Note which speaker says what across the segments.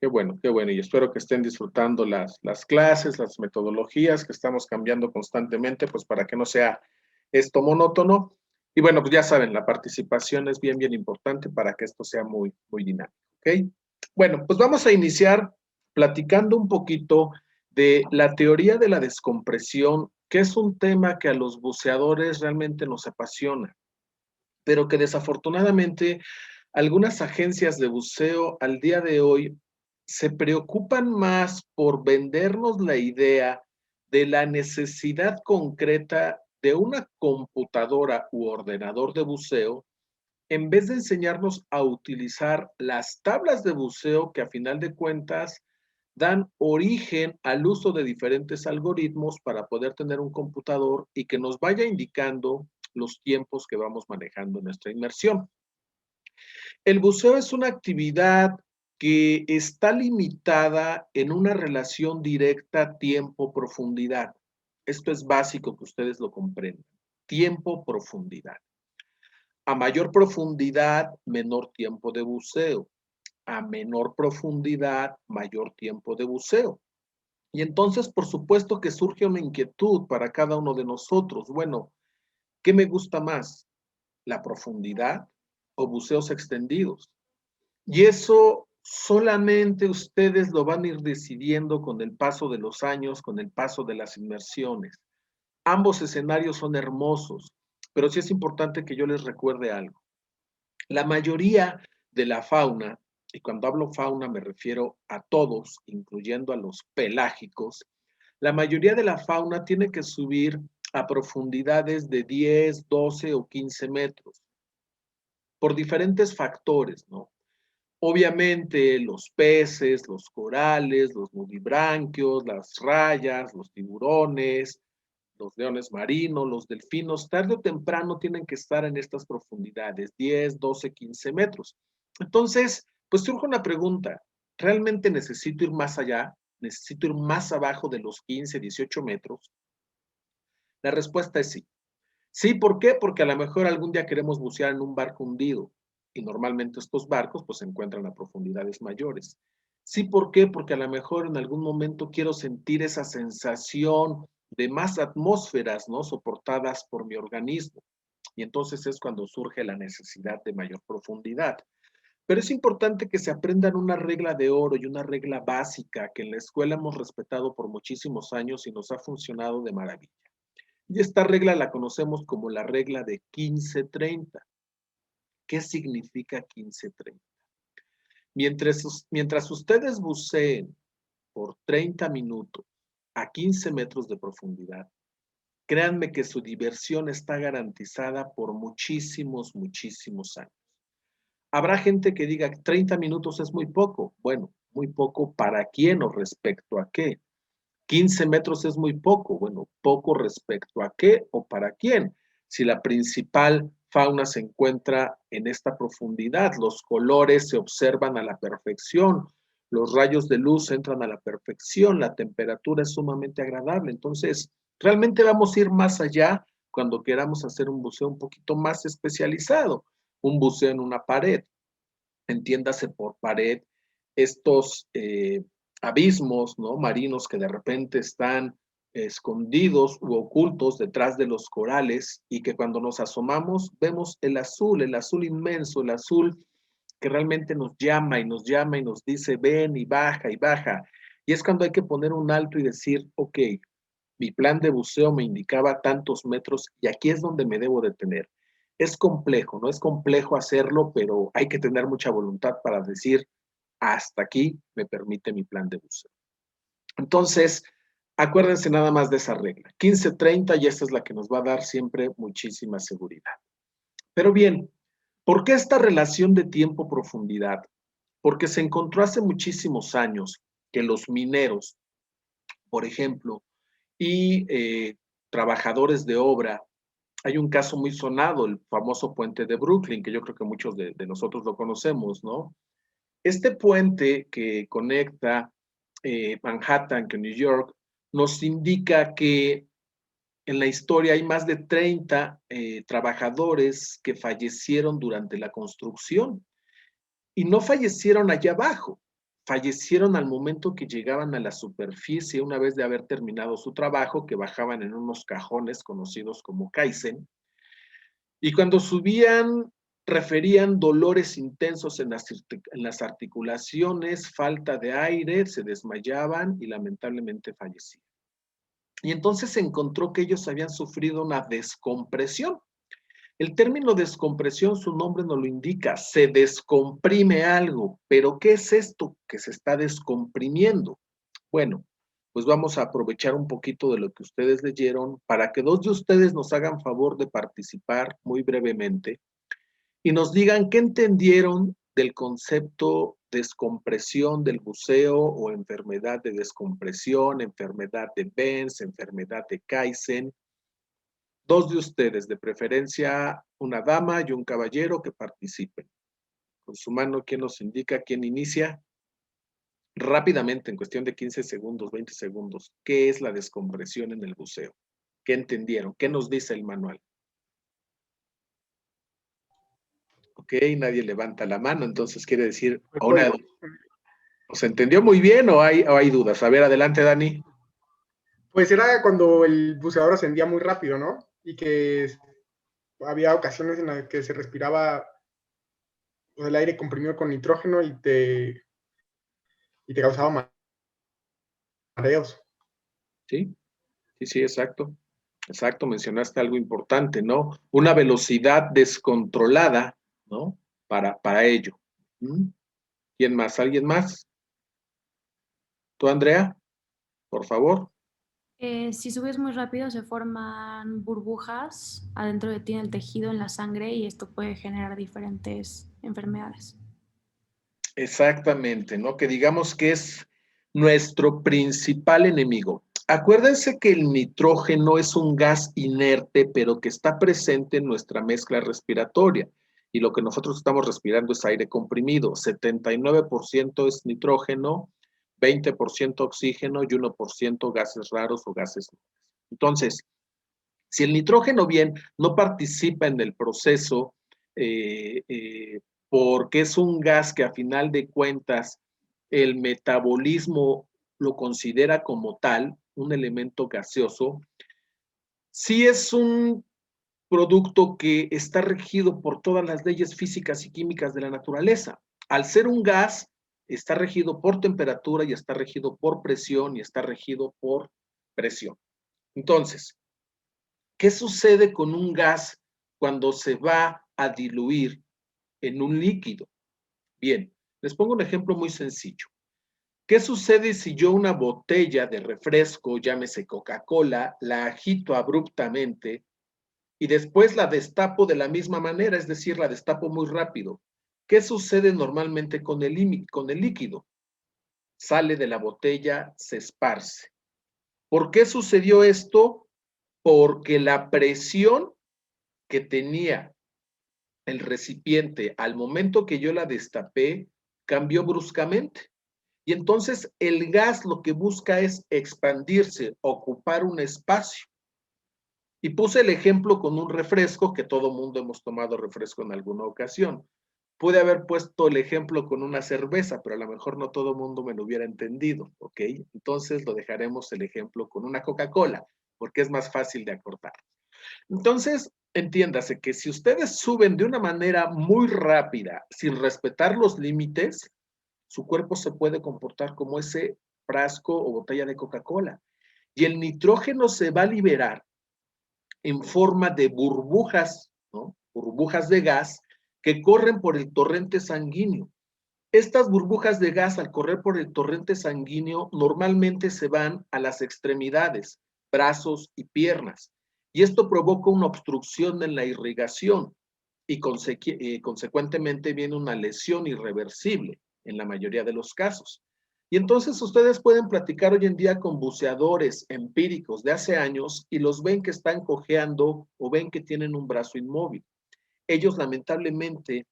Speaker 1: qué bueno, y espero que estén disfrutando las clases, las metodologías que estamos cambiando constantemente, pues para que no sea esto monótono. Y bueno, pues ya saben, la participación es bien, bien importante para que esto sea muy, muy dinámico, ¿ok? Bueno, pues vamos a iniciar platicando un poquito de la teoría de la descompresión, que es un tema que a los buceadores realmente nos apasiona, pero que desafortunadamente algunas agencias de buceo al día de hoy se preocupan más por vendernos la idea de la necesidad concreta de una computadora u ordenador de buceo en vez de enseñarnos a utilizar las tablas de buceo que a final de cuentas dan origen al uso de diferentes algoritmos para poder tener un computador y que nos vaya indicando los tiempos que vamos manejando en nuestra inmersión. El buceo es una actividad que está limitada en una relación directa tiempo-profundidad. Esto es básico que ustedes lo comprendan. Tiempo-profundidad. A mayor profundidad, menor tiempo de buceo. A menor profundidad, mayor tiempo de buceo. Y entonces, por supuesto que surge una inquietud para cada uno de nosotros. Bueno, ¿qué me gusta más? ¿La profundidad o buceos extendidos? Y eso solamente ustedes lo van a ir decidiendo con el paso de los años, con el paso de las inmersiones. Ambos escenarios son hermosos, pero sí es importante que yo les recuerde algo. La mayoría de la fauna, y cuando hablo fauna me refiero a todos, incluyendo a los pelágicos, la mayoría de la fauna tiene que subir a profundidades de 10, 12 o 15 metros por diferentes factores, ¿no? Obviamente los peces, los corales, los nudibranquios, las rayas, los tiburones, los leones marinos, los delfinos, tarde o temprano tienen que estar en estas profundidades, 10, 12, 15 metros. Entonces, pues surge una pregunta, ¿realmente necesito ir más allá? ¿Necesito ir más abajo de los 15, 18 metros? La respuesta es sí. Sí, ¿por qué? Porque a lo mejor algún día queremos bucear en un barco hundido y normalmente estos barcos pues se encuentran a profundidades mayores. Sí, ¿por qué? Porque a lo mejor en algún momento quiero sentir esa sensación de más atmósferas, ¿no? Soportadas por mi organismo. Y entonces es cuando surge la necesidad de mayor profundidad. Pero es importante que se aprendan una regla de oro y una regla básica que en la escuela hemos respetado por muchísimos años y nos ha funcionado de maravilla. Y esta regla la conocemos como la regla de 15-30. ¿Qué significa 15-30? Mientras ustedes buceen por 30 minutos a 15 metros de profundidad, créanme que su diversión está garantizada por muchísimos, muchísimos años. Habrá gente que diga que 30 minutos es muy poco. Bueno, muy poco para quién o respecto a qué. 15 metros es muy poco. Bueno, poco respecto a qué o para quién. Si la principal fauna se encuentra en esta profundidad, los colores se observan a la perfección, los rayos de luz entran a la perfección, la temperatura es sumamente agradable. Entonces, realmente vamos a ir más allá cuando queramos hacer un buceo un poquito más especializado, un buceo en una pared. Entiéndase por pared estos abismos, ¿no? Marinos que de repente están escondidos u ocultos detrás de los corales y que cuando nos asomamos vemos el azul inmenso, el azul que realmente nos llama y nos llama y nos dice ven y baja y baja. Y es cuando hay que poner un alto y decir, ok, mi plan de buceo me indicaba tantos metros y aquí es donde me debo detener. Es complejo, no es complejo hacerlo, pero hay que tener mucha voluntad para decir, hasta aquí me permite mi plan de buceo. Entonces, acuérdense nada más de esa regla. 15-30 y esta es la que nos va a dar siempre muchísima seguridad. Pero bien, ¿por qué esta relación de tiempo-profundidad? Porque se encontró hace muchísimos años que los mineros, por ejemplo, y trabajadores de obra. Hay un caso muy sonado, el famoso puente de Brooklyn, que yo creo que muchos de nosotros lo conocemos, ¿no? Este puente que conecta Manhattan con New York nos indica que en la historia hay más de 30 trabajadores que fallecieron durante la construcción y no fallecieron allá abajo, fallecieron al momento que llegaban a la superficie una vez de haber terminado su trabajo, que bajaban en unos cajones conocidos como Kaizen, y cuando subían referían dolores intensos en las articulaciones, falta de aire, se desmayaban y lamentablemente fallecían. Y entonces se encontró que ellos habían sufrido una descompresión. El término descompresión, su nombre nos lo indica, se descomprime algo, pero ¿qué es esto que se está descomprimiendo? Bueno, pues vamos a aprovechar un poquito de lo que ustedes leyeron para que dos de ustedes nos hagan favor de participar muy brevemente y nos digan qué entendieron del concepto descompresión del buceo o enfermedad de descompresión, enfermedad de Benz, enfermedad de Kaizen. Dos de ustedes, de preferencia una dama y un caballero, que participen. Con su mano, ¿quién nos indica? ¿Quién inicia? Rápidamente, en cuestión de 15 segundos, 20 segundos, ¿qué es la descompresión en el buceo? ¿Qué entendieron? ¿Qué nos dice el manual? Ok, nadie levanta la mano, entonces quiere decir, ¿se entendió muy bien o hay dudas? A ver, adelante, Dani.
Speaker 2: Pues era cuando el buceador ascendía muy rápido, ¿no? Y que había ocasiones en las que se respiraba el aire comprimido con nitrógeno y te causaba mareos.
Speaker 1: Sí, sí, sí, exacto. Exacto, mencionaste algo importante, ¿no? Una velocidad descontrolada, ¿no? Para ello. ¿Mm? ¿Quién más? ¿Alguien más? ¿Tú, Andrea? Por favor.
Speaker 3: Si subes muy rápido se forman burbujas adentro de ti en el tejido, en la sangre, y esto puede generar diferentes enfermedades.
Speaker 1: Exactamente, ¿no? Que digamos que es nuestro principal enemigo. Acuérdense que el nitrógeno es un gas inerte, pero que está presente en nuestra mezcla respiratoria. Y lo que nosotros estamos respirando es aire comprimido. 79% es nitrógeno, 20% oxígeno y 1% gases raros o gases. Entonces, si el nitrógeno bien no participa en el proceso, eh, eh, porque es un gas que a final de cuentas el metabolismo lo considera como tal, un elemento gaseoso, sí es un producto que está regido por todas las leyes físicas y químicas de la naturaleza. Al ser un gas, está regido por temperatura y está regido por presión y está regido por presión. Entonces, ¿qué sucede con un gas cuando se va a diluir en un líquido? Bien, les pongo un ejemplo muy sencillo. ¿Qué sucede si yo una botella de refresco, llámese Coca-Cola, la agito abruptamente y después la destapo de la misma manera, es decir, la destapo muy rápido? ¿Qué sucede normalmente con el líquido? Sale de la botella, se esparce. ¿Por qué sucedió esto? Porque la presión que tenía el recipiente al momento que yo la destapé cambió bruscamente. Y entonces el gas lo que busca es expandirse, ocupar un espacio. Y puse el ejemplo con un refresco, que todo mundo hemos tomado refresco en alguna ocasión. Pude haber puesto el ejemplo con una cerveza, pero a lo mejor no todo mundo me lo hubiera entendido, ¿ok? Entonces lo dejaremos el ejemplo con una Coca-Cola, porque es más fácil de acortar. Entonces, entiéndase que si ustedes suben de una manera muy rápida, sin respetar los límites, su cuerpo se puede comportar como ese frasco o botella de Coca-Cola. Y el nitrógeno se va a liberar en forma de burbujas, ¿no? Burbujas de gas que corren por el torrente sanguíneo. Estas burbujas de gas, al correr por el torrente sanguíneo, normalmente se van a las extremidades, brazos y piernas. Y esto provoca una obstrucción en la irrigación y consecuentemente viene una lesión irreversible en la mayoría de los casos. Y entonces ustedes pueden platicar hoy en día con buceadores empíricos de hace años y los ven que están cojeando o ven que tienen un brazo inmóvil. Ellos lamentablemente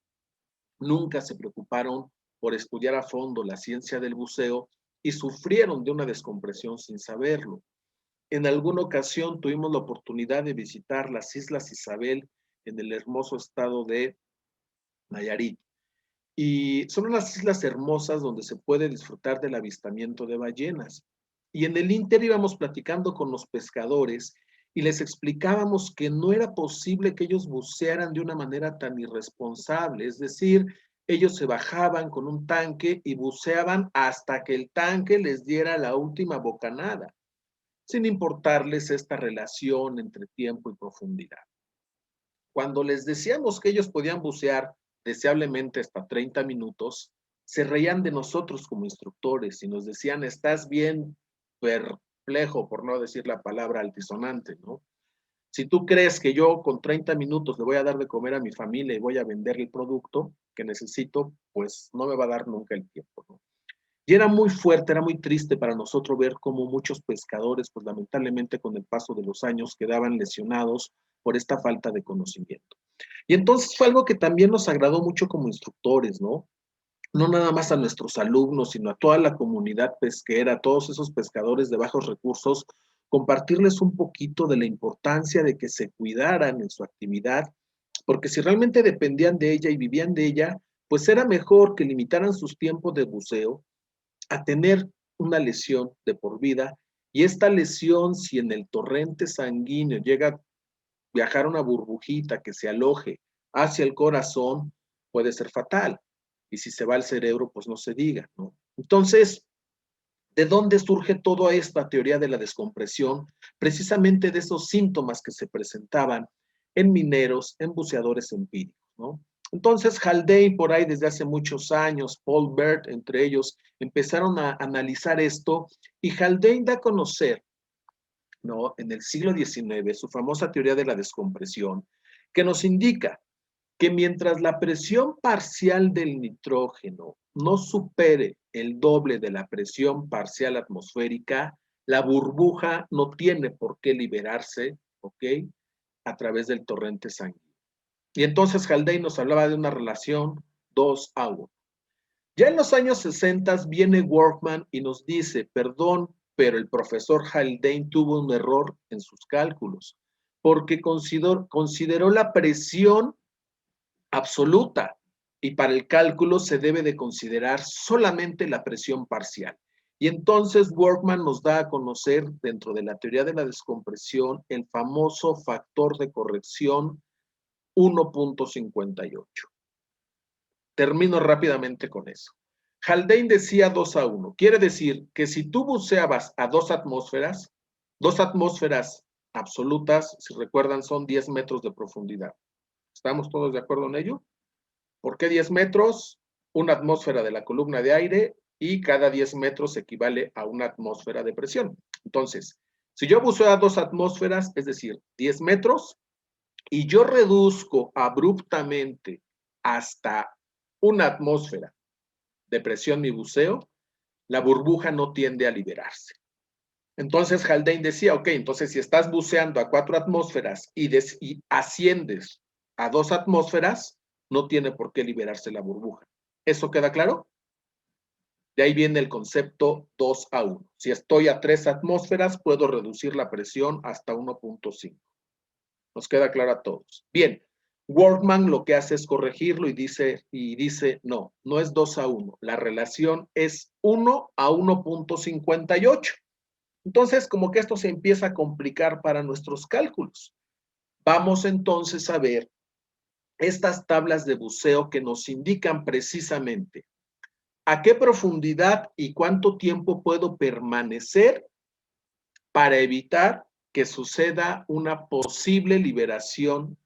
Speaker 1: nunca se preocuparon por estudiar a fondo la ciencia del buceo y sufrieron de una descompresión sin saberlo. En alguna ocasión tuvimos la oportunidad de visitar las Islas Isabel en el hermoso estado de Nayarit. Y son unas islas hermosas donde se puede disfrutar del avistamiento de ballenas. Y en el ínter íbamos platicando con los pescadores y les explicábamos que no era posible que ellos bucearan de una manera tan irresponsable. Es decir, ellos se bajaban con un tanque y buceaban hasta que el tanque les diera la última bocanada, sin importarles esta relación entre tiempo y profundidad. Cuando les decíamos que ellos podían bucear deseablemente hasta 30 minutos, se reían de nosotros como instructores y nos decían, estás bien perplejo, por no decir la palabra altisonante, ¿no? Si tú crees que yo con 30 minutos le voy a dar de comer a mi familia y voy a vender el producto que necesito, pues no me va a dar nunca el tiempo, ¿no? Y era muy fuerte, era muy triste para nosotros ver cómo muchos pescadores, pues lamentablemente con el paso de los años quedaban lesionados por esta falta de conocimiento. Y entonces fue algo que también nos agradó mucho como instructores, ¿no? No nada más a nuestros alumnos, sino a toda la comunidad pesquera, a todos esos pescadores de bajos recursos, compartirles un poquito de la importancia de que se cuidaran en su actividad, porque si realmente dependían de ella y vivían de ella, pues era mejor que limitaran sus tiempos de buceo a tener una lesión de por vida, y esta lesión, si en el torrente sanguíneo llega a viajar una burbujita que se aloje hacia el corazón, puede ser fatal. Y si se va al cerebro, pues no se diga, ¿no? Entonces, ¿de dónde surge toda esta teoría de la descompresión? Precisamente de esos síntomas que se presentaban en mineros, en buceadores empíricos, ¿no? Entonces, Haldane, por ahí desde hace muchos años, Paul Bert, entre ellos, empezaron a analizar esto, y Haldane da a conocer, ¿no?, en el siglo XIX, su famosa teoría de la descompresión, que nos indica que mientras la presión parcial del nitrógeno no supere el doble de la presión parcial atmosférica, la burbuja no tiene por qué liberarse, ¿ok?, a través del torrente sanguíneo. Y entonces Haldane nos hablaba de una relación 2-1. Ya en los años 60 viene Workman y nos dice, perdón, pero el profesor Haldane tuvo un error en sus cálculos, porque consideró la presión absoluta, y para el cálculo se debe de considerar solamente la presión parcial. Y entonces Workman nos da a conocer, dentro de la teoría de la descompresión, el famoso factor de corrección 1.58. Termino rápidamente con eso. Haldane decía 2-1. Quiere decir que si tú buceabas a 2 atmósferas absolutas, si recuerdan, son 10 metros de profundidad. ¿Estamos todos de acuerdo en ello? ¿Por qué 10 metros? Una atmósfera de la columna de aire, y cada 10 metros equivale a una atmósfera de presión. Entonces, si yo buceo a 2 atmósferas, es decir, 10 metros, y yo reduzco abruptamente hasta una atmósfera de presión mi buceo, la burbuja no tiende a liberarse. Entonces Haldane decía, ok, entonces si estás buceando a 4 atmósferas y asciendes a 2 atmósferas, no tiene por qué liberarse la burbuja. ¿Eso queda claro? De ahí viene el concepto 2-1. Si estoy a 3 atmósferas, puedo reducir la presión hasta 1.5. Nos queda claro a todos. Bien, Workman lo que hace es corregirlo y dice, no, no es 2-1. La relación es 1:1.58. Entonces, como que esto se empieza a complicar para nuestros cálculos. Vamos entonces a ver estas tablas de buceo que nos indican precisamente a qué profundidad y cuánto tiempo puedo permanecer para evitar que suceda una posible liberación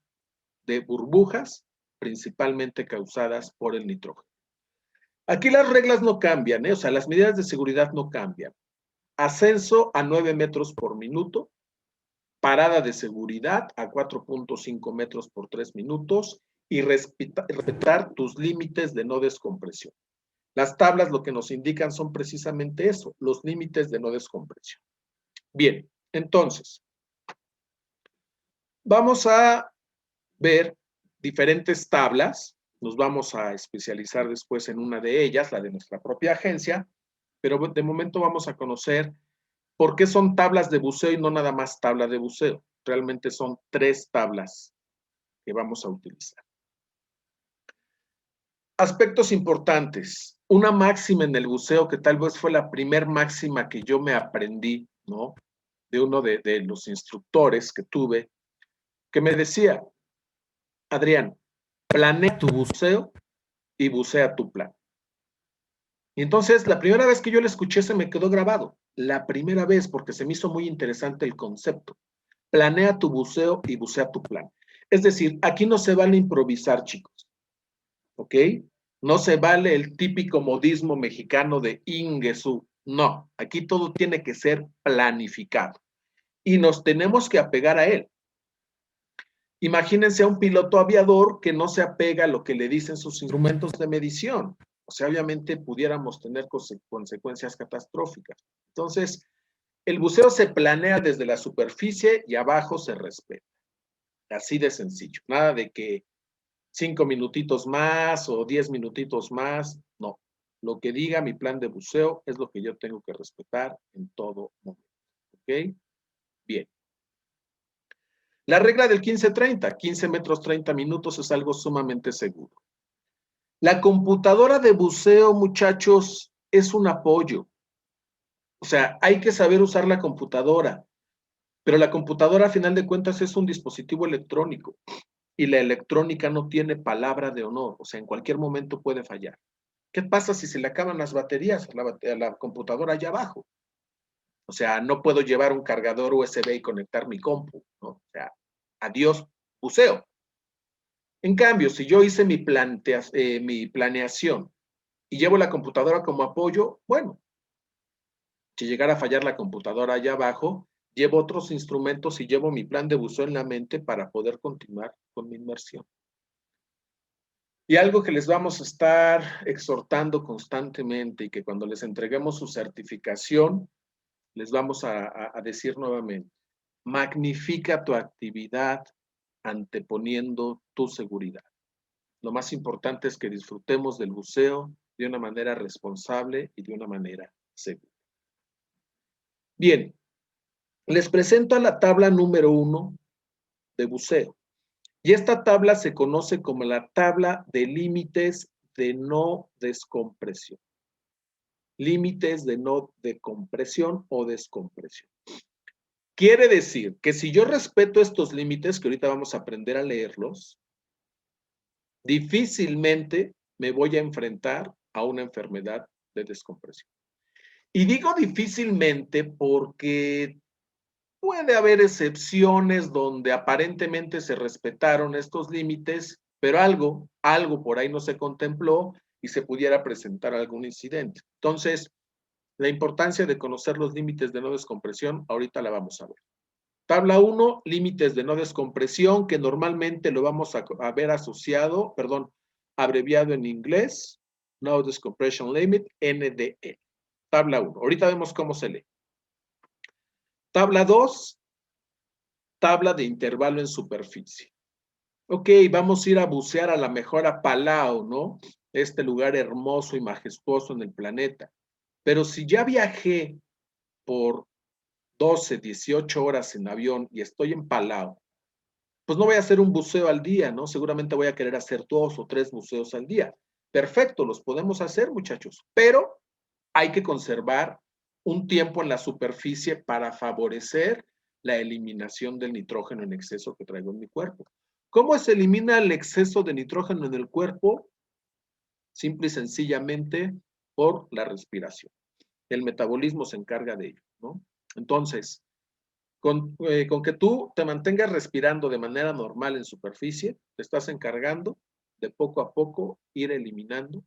Speaker 1: de burbujas, principalmente causadas por el nitrógeno. Aquí las reglas no cambian, o sea, las medidas de seguridad no cambian. Ascenso a 9 metros por minuto, parada de seguridad a 4.5 metros por 3 minutos y respetar tus límites de no descompresión. Las tablas lo que nos indican son precisamente eso, los límites de no descompresión. Bien, entonces, vamos a ver diferentes tablas, nos vamos a especializar después en una de ellas, la de nuestra propia agencia, pero de momento vamos a conocer por qué son tablas de buceo y no nada más tabla de buceo. Realmente son 3 tablas que vamos a utilizar. Aspectos importantes. Una máxima en el buceo que tal vez fue la primer máxima que yo me aprendí, ¿no? De uno de los instructores que tuve, que me decía, Adrián, planea tu buceo y bucea tu plan. Y entonces, la primera vez que yo le escuché se me quedó grabado. La primera vez, porque se me hizo muy interesante el concepto. Planea tu buceo y bucea tu plan. Es decir, aquí no se vale improvisar, chicos. ¿Ok? No se vale el típico modismo mexicano de inguesú. No, aquí todo tiene que ser planificado. Y nos tenemos que apegar a él. Imagínense a un piloto aviador que no se apega a lo que le dicen sus instrumentos de medición. O sea, obviamente pudiéramos tener consecuencias catastróficas. Entonces, el buceo se planea desde la superficie y abajo se respeta. Así de sencillo. Nada de que 5 minutitos más o 10 minutitos más. No. Lo que diga mi plan de buceo es lo que yo tengo que respetar en todo momento. ¿Ok? Bien. La regla del 15-30, 15 metros 30 minutos es algo sumamente seguro. La computadora de buceo, muchachos, es un apoyo. O sea, hay que saber usar la computadora, pero la computadora a final de cuentas es un dispositivo electrónico y la electrónica no tiene palabra de honor, o sea, en cualquier momento puede fallar. ¿Qué pasa si se le acaban las baterías a la computadora allá abajo? O sea, no puedo llevar un cargador USB y conectar mi compu, ¿no? O sea, adiós buceo. En cambio, si yo hice mi planeación y llevo la computadora como apoyo, bueno, si llegara a fallar la computadora allá abajo, llevo otros instrumentos y llevo mi plan de buceo en la mente para poder continuar con mi inmersión. Y algo que les vamos a estar exhortando constantemente y que cuando les entreguemos su certificación, les vamos a decir nuevamente, magnifica tu actividad anteponiendo tu seguridad. Lo más importante es que disfrutemos del buceo de una manera responsable y de una manera segura. Bien, les presento a la tabla número 1 de buceo. Y esta tabla se conoce como la tabla de límites de no descompresión. Límites de no decompresión o descompresión. Quiere decir que si yo respeto estos límites, que ahorita vamos a aprender a leerlos, difícilmente me voy a enfrentar a una enfermedad de descompresión. Y digo difícilmente porque puede haber excepciones donde aparentemente se respetaron estos límites, pero algo por ahí no se contempló y se pudiera presentar algún incidente. Entonces, la importancia de conocer los límites de no descompresión, ahorita la vamos a ver. Tabla 1, límites de no descompresión, que normalmente lo vamos a ver asociado, abreviado en inglés, No Descompression Limit, NDE. Tabla 1. Ahorita vemos cómo se lee. Tabla 2, tabla de intervalo en superficie. Ok, vamos a ir a bucear a la mejor a Palau, ¿no? Este lugar hermoso y majestuoso en el planeta. Pero si ya viajé por 12, 18 horas en avión y estoy en Palau, pues no voy a hacer un buceo al día, ¿no? Seguramente voy a querer hacer 2 o 3 buceos al día. Perfecto, los podemos hacer, muchachos, pero hay que conservar un tiempo en la superficie para favorecer la eliminación del nitrógeno en exceso que traigo en mi cuerpo. ¿Cómo se elimina el exceso de nitrógeno en el cuerpo? Simple y sencillamente por la respiración. El metabolismo se encarga de ello, ¿no? Entonces, con que tú te mantengas respirando de manera normal en superficie, te estás encargando de poco a poco ir eliminando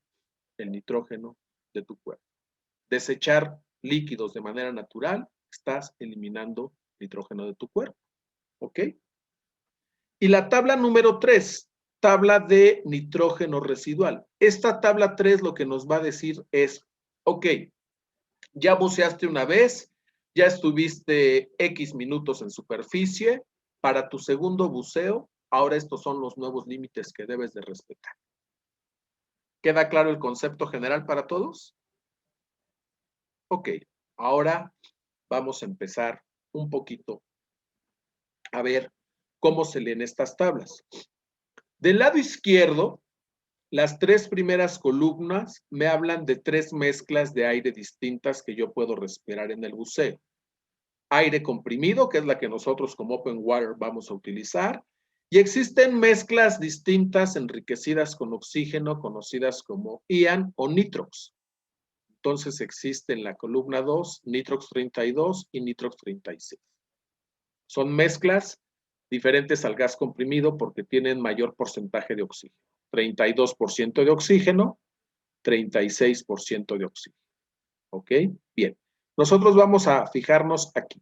Speaker 1: el nitrógeno de tu cuerpo. Desechar líquidos de manera natural, estás eliminando nitrógeno de tu cuerpo. ¿Ok? Y la tabla número 3, tabla de nitrógeno residual. Esta tabla 3 lo que nos va a decir es, ok, ya buceaste una vez, ya estuviste X minutos en superficie, para tu segundo buceo, ahora estos son los nuevos límites que debes de respetar. ¿Queda claro el concepto general para todos? Ok, ahora vamos a empezar un poquito a ver cómo se leen estas tablas. Del lado izquierdo Las 3 primeras columnas me hablan de 3 mezclas de aire distintas que yo puedo respirar en el buceo. Aire comprimido, que es la que nosotros como Open Water vamos a utilizar, y existen mezclas distintas enriquecidas con oxígeno, conocidas como IAN o nitrox. Entonces existe en la columna 2 nitrox 32 y nitrox 36. Son mezclas diferentes al gas comprimido porque tienen mayor porcentaje de oxígeno. 32% de oxígeno, 36% de oxígeno. ¿Ok? Bien. Nosotros vamos a fijarnos aquí.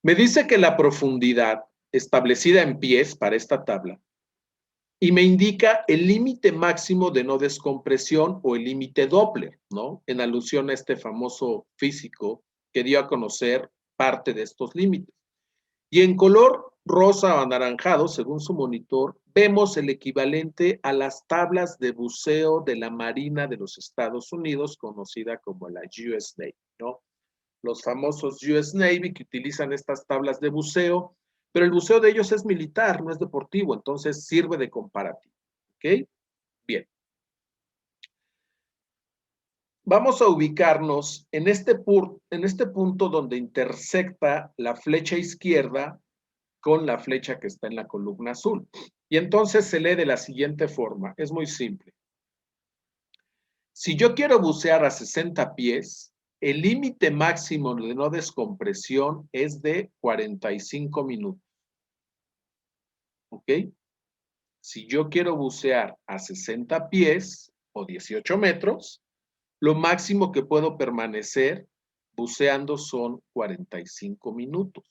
Speaker 1: Me dice que la profundidad establecida en pies para esta tabla y me indica el límite máximo de no descompresión o el límite Doppler, ¿no? En alusión a este famoso físico que dio a conocer parte de estos límites. Y en color rosa o anaranjado, según su monitor, vemos el equivalente a las tablas de buceo de la Marina de los Estados Unidos, conocida como la US Navy, ¿no? Los famosos US Navy que utilizan estas tablas de buceo, pero el buceo de ellos es militar, no es deportivo, entonces sirve de comparativo. ¿Ok? Bien. Vamos a ubicarnos en este punto donde intersecta la flecha izquierda con la flecha que está en la columna azul. Y entonces se lee de la siguiente forma. Es muy simple. Si yo quiero bucear a 60 pies, el límite máximo de no descompresión es de 45 minutos. ¿Ok? Si yo quiero bucear a 60 pies o 18 metros, lo máximo que puedo permanecer buceando son 45 minutos.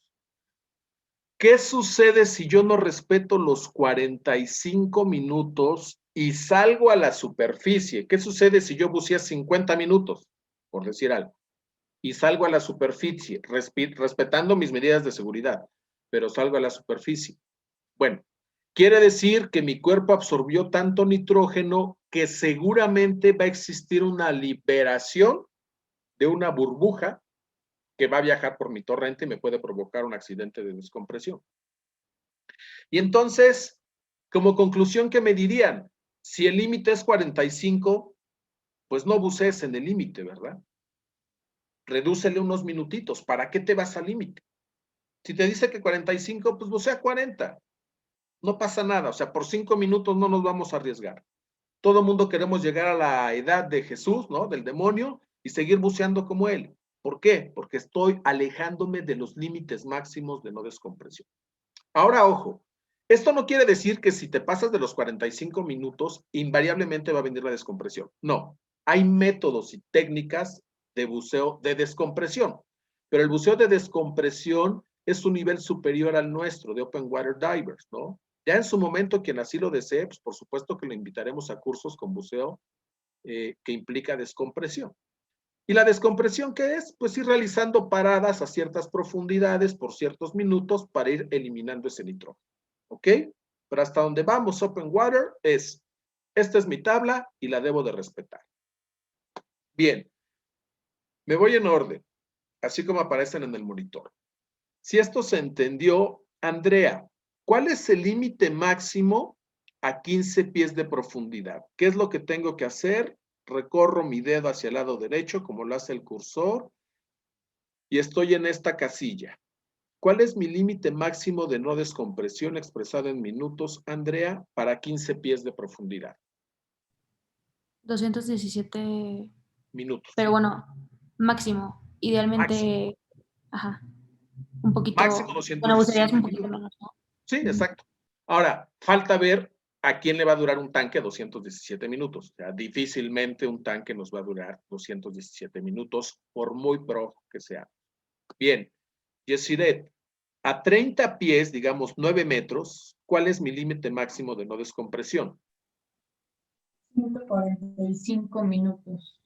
Speaker 1: ¿Qué sucede si yo no respeto los 45 minutos y salgo a la superficie? ¿Qué sucede si yo buceo 50 minutos, por decir algo, y salgo a la superficie, respetando mis medidas de seguridad, pero salgo a la superficie? Bueno, quiere decir que mi cuerpo absorbió tanto nitrógeno que seguramente va a existir una liberación de una burbuja que va a viajar por mi torrente y me puede provocar un accidente de descompresión. Y entonces, como conclusión, ¿qué me dirían? Si el límite es 45, pues no bucees en el límite, ¿verdad? Redúcele unos minutitos. ¿Para qué te vas al límite? Si te dice que 45, pues bucea 40. No pasa nada. O sea, por 5 minutos no nos vamos a arriesgar. Todo mundo queremos llegar a la edad de Jesús, ¿no? Del demonio, y seguir buceando como él. ¿Por qué? Porque estoy alejándome de los límites máximos de no descompresión. Ahora, ojo, esto no quiere decir que si te pasas de los 45 minutos, invariablemente va a venir la descompresión. No, hay métodos y técnicas de buceo de descompresión, pero el buceo de descompresión es un nivel superior al nuestro de Open Water Divers, ¿no? Ya en su momento, quien así lo desee, pues por supuesto que lo invitaremos a cursos con buceo que implica descompresión. ¿Y la descompresión qué es? Pues ir realizando paradas a ciertas profundidades por ciertos minutos para ir eliminando ese nitrógeno. ¿Ok? Pero hasta donde vamos Open Water es, esta es mi tabla y la debo de respetar. Bien, me voy en orden, así como aparecen en el monitor. Si esto se entendió, Andrea, ¿cuál es el límite máximo a 15 pies de profundidad? ¿Qué es lo que tengo que hacer? Recorro mi dedo hacia el lado derecho, como lo hace el cursor, y estoy en esta casilla. ¿Cuál es mi límite máximo de no descompresión expresado en minutos, Andrea, para 15 pies de profundidad?
Speaker 3: 217,
Speaker 1: Minutos.
Speaker 3: pero bueno, máximo. Idealmente,
Speaker 1: Máximo.
Speaker 3: ajá, un
Speaker 1: Máximo
Speaker 3: poquito, bueno, gustaría
Speaker 1: 217
Speaker 3: un poquito
Speaker 1: minutos.
Speaker 3: menos, ¿no?
Speaker 1: Sí, exacto. Ahora, falta ver a quién le va a durar un tanque 217 minutos. O sea, difícilmente un tanque nos va a durar 217 minutos, por muy pro que sea. Bien, Yesiret, a 30 pies, digamos 9 metros, ¿cuál es mi límite máximo de no descompresión?
Speaker 4: 145 minutos.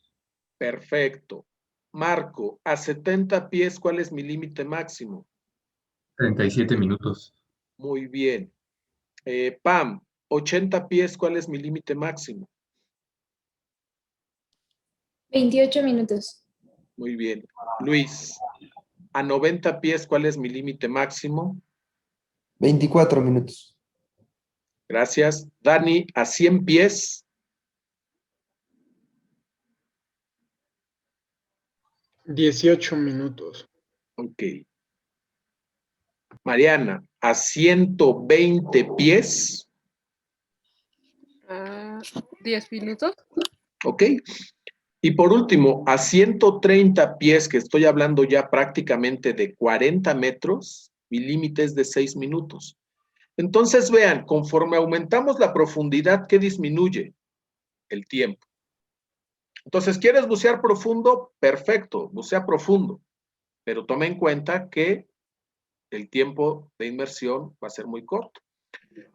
Speaker 1: Perfecto. Marco, a 70 pies, ¿cuál es mi límite máximo?
Speaker 5: 37 minutos.
Speaker 1: Muy bien. Pam, 80 pies, ¿cuál es mi límite máximo?
Speaker 6: 28 minutos.
Speaker 1: Muy bien. Luis, a 90 pies, ¿cuál es mi límite máximo?
Speaker 7: 24 minutos.
Speaker 1: Gracias. Dani, a 100 pies.
Speaker 2: 18 minutos.
Speaker 1: Ok. Mariana, a 120 pies.
Speaker 7: 10 minutos.
Speaker 1: Ok. Y por último, a 130 pies, que estoy hablando ya prácticamente de 40 metros, mi límite es de 6 minutos. Entonces vean, conforme aumentamos la profundidad, ¿qué disminuye? El tiempo. Entonces, ¿quieres bucear profundo? Perfecto, bucea profundo. Pero toma en cuenta que el tiempo de inmersión va a ser muy corto.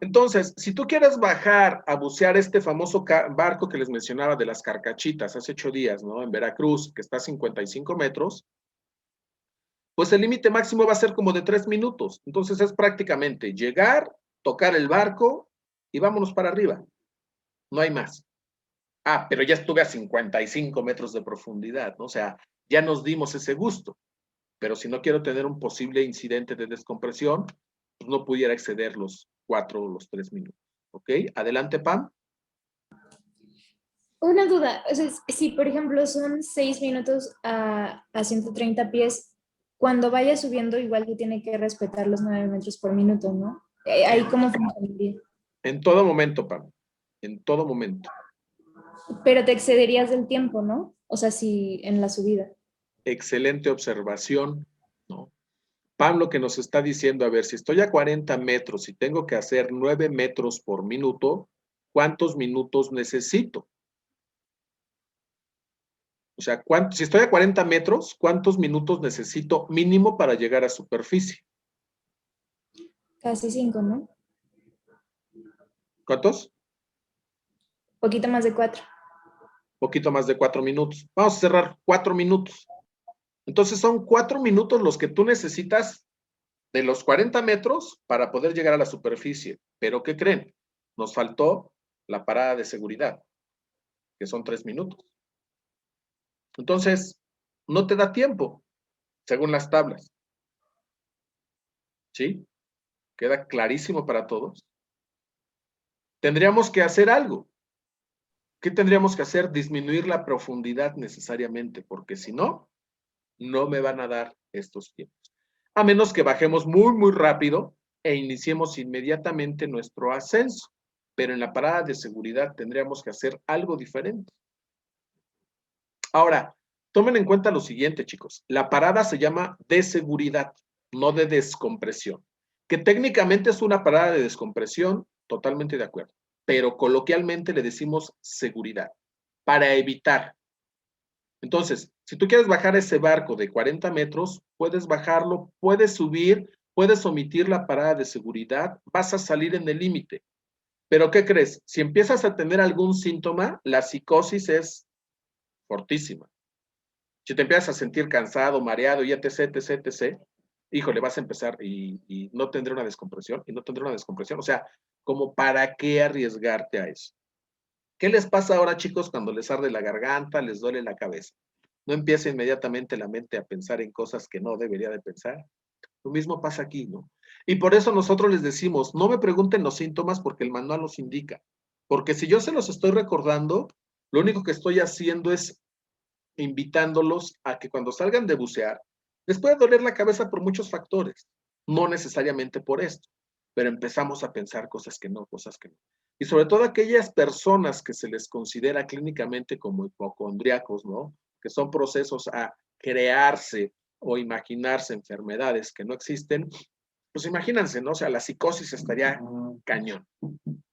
Speaker 1: Entonces, si tú quieres bajar a bucear este famoso barco que les mencionaba de las Carcachitas hace 8 días, ¿no? En Veracruz, que está a 55 metros, pues el límite máximo va a ser como de 3 minutos. Entonces es prácticamente llegar, tocar el barco y vámonos para arriba. No hay más. Ah, pero ya estuve a 55 metros de profundidad, ¿no? O sea, ya nos dimos ese gusto. Pero si no quiero tener un posible incidente de descompresión, pues no pudiera exceder los 4 o los 3 minutos. ¿Ok? Adelante, Pam.
Speaker 6: Una duda, o sea, si por ejemplo son 6 minutos a 130 pies, cuando vaya subiendo igual que tiene que respetar los 9 metros por minuto, ¿no? Ahí cómo funcionaría.
Speaker 1: En todo momento, Pam. En todo momento.
Speaker 6: Pero te excederías del tiempo, ¿no? O sea, si en la subida.
Speaker 1: Excelente observación, ¿no? Pablo que nos está diciendo, a ver, si estoy a 40 metros y tengo que hacer 9 metros por minuto, ¿cuántos minutos necesito? O sea, si estoy a 40 metros, ¿cuántos minutos necesito mínimo para llegar a superficie?
Speaker 6: Casi 5, ¿no?
Speaker 1: ¿Cuántos?
Speaker 6: Poquito más de 4.
Speaker 1: Poquito más de 4 minutos. Vamos a cerrar 4 minutos. Entonces son 4 minutos los que tú necesitas de los 40 metros para poder llegar a la superficie. Pero ¿qué creen? Nos faltó la parada de seguridad, que son 3 minutos. Entonces, no te da tiempo, según las tablas. ¿Sí? ¿Queda clarísimo para todos? Tendríamos que hacer algo. ¿Qué tendríamos que hacer? Disminuir la profundidad necesariamente, porque si no, no me van a dar estos tiempos. A menos que bajemos muy, muy rápido e iniciemos inmediatamente nuestro ascenso. Pero en la parada de seguridad tendríamos que hacer algo diferente. Ahora, tomen en cuenta lo siguiente, chicos. La parada se llama de seguridad, no de descompresión. Que técnicamente es una parada de descompresión, totalmente de acuerdo. Pero coloquialmente le decimos seguridad, para evitar. Entonces, si tú quieres bajar ese barco de 40 metros, puedes bajarlo, puedes subir, puedes omitir la parada de seguridad, vas a salir en el límite. Pero ¿qué crees? Si empiezas a tener algún síntoma, la psicosis es fortísima. Si te empiezas a sentir cansado, mareado y etc., etc., etc., híjole, vas a empezar y no tendré una descompresión, y no tendré una descompresión. O sea, como para qué arriesgarte a eso. ¿Qué les pasa ahora, chicos, cuando les arde la garganta, les duele la cabeza? No empieza inmediatamente la mente a pensar en cosas que no debería de pensar. Lo mismo pasa aquí, ¿no? Y por eso nosotros les decimos, no me pregunten los síntomas porque el manual los indica. Porque si yo se los estoy recordando, lo único que estoy haciendo es invitándolos a que cuando salgan de bucear, les puede doler la cabeza por muchos factores, no necesariamente por esto, pero empezamos a pensar cosas que no. Y sobre todo aquellas personas que se les considera clínicamente como hipocondríacos, ¿no? Que son procesos a crearse o imaginarse enfermedades que no existen, pues imagínense, ¿no? O sea, la psicosis estaría cañón.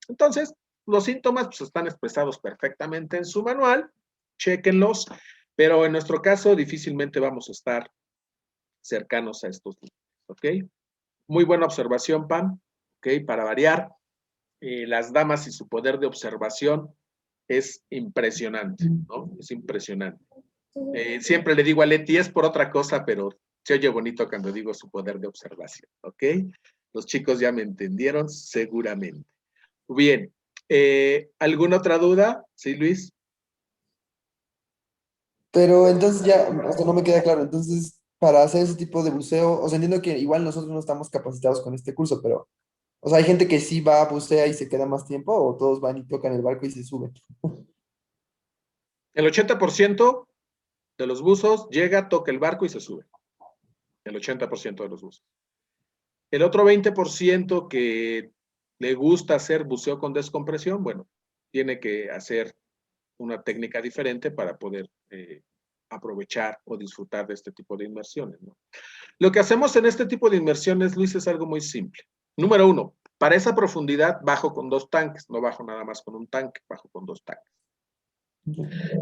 Speaker 1: Entonces, los síntomas pues, están expresados perfectamente en su manual, chéquenlos, pero en nuestro caso difícilmente vamos a estar cercanos a estos límites, ¿ok? Muy buena observación, Pam, ¿ok? Para variar, las damas y su poder de observación es impresionante, ¿no? Es impresionante. Siempre le digo a Leti, es por otra cosa, pero se oye bonito cuando digo su poder de observación, ¿ok? Los chicos ya me entendieron seguramente. Bien, ¿alguna otra duda? ¿Sí, Luis?
Speaker 8: Pero entonces ya, o sea, no me queda claro. Entonces, para hacer ese tipo de buceo, o sea, entiendo que igual nosotros no estamos capacitados con este curso, pero O sea, hay gente que sí va, bucea y se queda más tiempo, o todos van y tocan el barco y se suben.
Speaker 1: El 80% de los buzos llega, toca el barco y se sube. El 80% de los buzos. El otro 20% que le gusta hacer buceo con descompresión, bueno, tiene que hacer una técnica diferente para poder aprovechar o disfrutar de este tipo de inmersiones, ¿no? Lo que hacemos en este tipo de inmersiones, Luis, es algo muy simple. Número 1, para esa profundidad bajo con 2 tanques, no bajo nada más con un tanque, bajo con 2 tanques.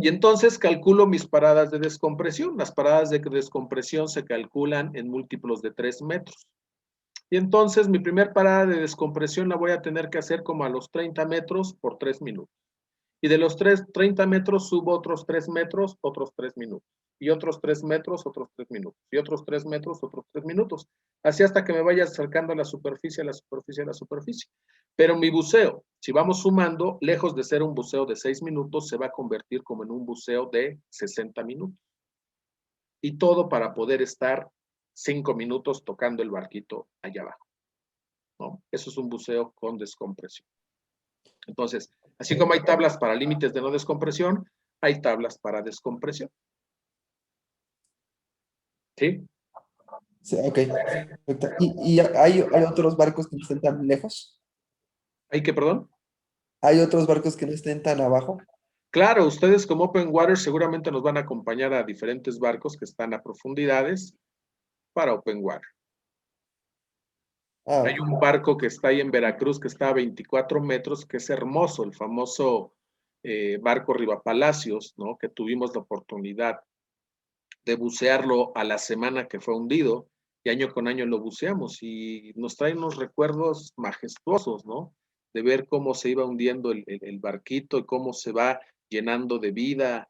Speaker 1: Y entonces calculo mis paradas de descompresión. Las paradas de descompresión se calculan en múltiplos de 3 metros. Y entonces mi primer parada de descompresión la voy a tener que hacer como a los 30 metros por 3 minutos. Y de los 30 metros subo otros 3 metros, otros 3 minutos. Y otros 3 metros, otros 3 minutos. Y otros 3 metros, otros 3 minutos. Así hasta que me vaya acercando a la superficie, a la superficie, a la superficie. Pero mi buceo, si vamos sumando, lejos de ser un buceo de 6 minutos, se va a convertir como en un buceo de 60 minutos. Y todo para poder estar 5 minutos tocando el barquito allá abajo, ¿no? Eso es un buceo con descompresión. Entonces, así como hay tablas para límites de no descompresión, hay tablas para descompresión. ¿Sí?
Speaker 8: Sí, ok, perfecto. ¿Y hay otros barcos que no estén tan lejos?
Speaker 1: ¿Hay que, perdón?
Speaker 8: ¿Hay otros barcos que no estén tan abajo?
Speaker 1: Claro, ustedes como Open Water seguramente nos van a acompañar a diferentes barcos que están a profundidades para Open Water.
Speaker 8: Ah,
Speaker 1: Hay un barco que está ahí en Veracruz que está a 24 metros, que es hermoso, el famoso barco Rivapalacios, ¿no? Que tuvimos la oportunidad de bucearlo a la semana que fue hundido, y año con año lo buceamos, y nos trae unos recuerdos majestuosos, ¿no? De ver cómo se iba hundiendo el barquito y cómo se va llenando de vida.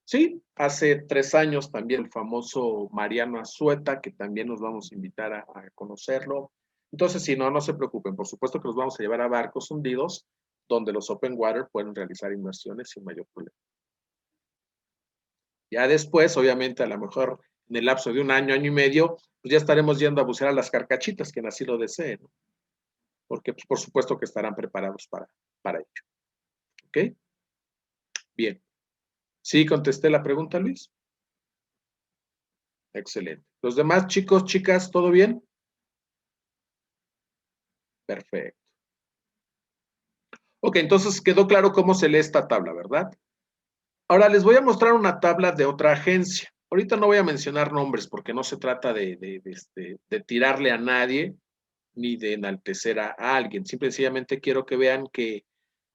Speaker 1: Sí, hace 3 años también el famoso Mariano Azueta, que también nos vamos a invitar a conocerlo. Entonces, si no, no se preocupen, por supuesto que los vamos a llevar a barcos hundidos, donde los Open Water pueden realizar inmersiones sin mayor problema. Ya después, obviamente, a lo mejor en el lapso de un año, año y medio, pues ya estaremos yendo a bucear a las Carcachitas, quien así lo desee, ¿no? Porque, pues, por supuesto que estarán preparados para ello. ¿Ok? Bien. ¿Sí contesté la pregunta, Luis? Excelente. ¿Los demás chicos, chicas, todo bien? Perfecto. Ok, entonces quedó claro cómo se lee esta tabla, ¿verdad? Ahora les voy a mostrar una tabla de otra agencia. Ahorita no voy a mencionar nombres porque no se trata de tirarle a nadie ni de enaltecer a alguien. Simple y sencillamente quiero que vean que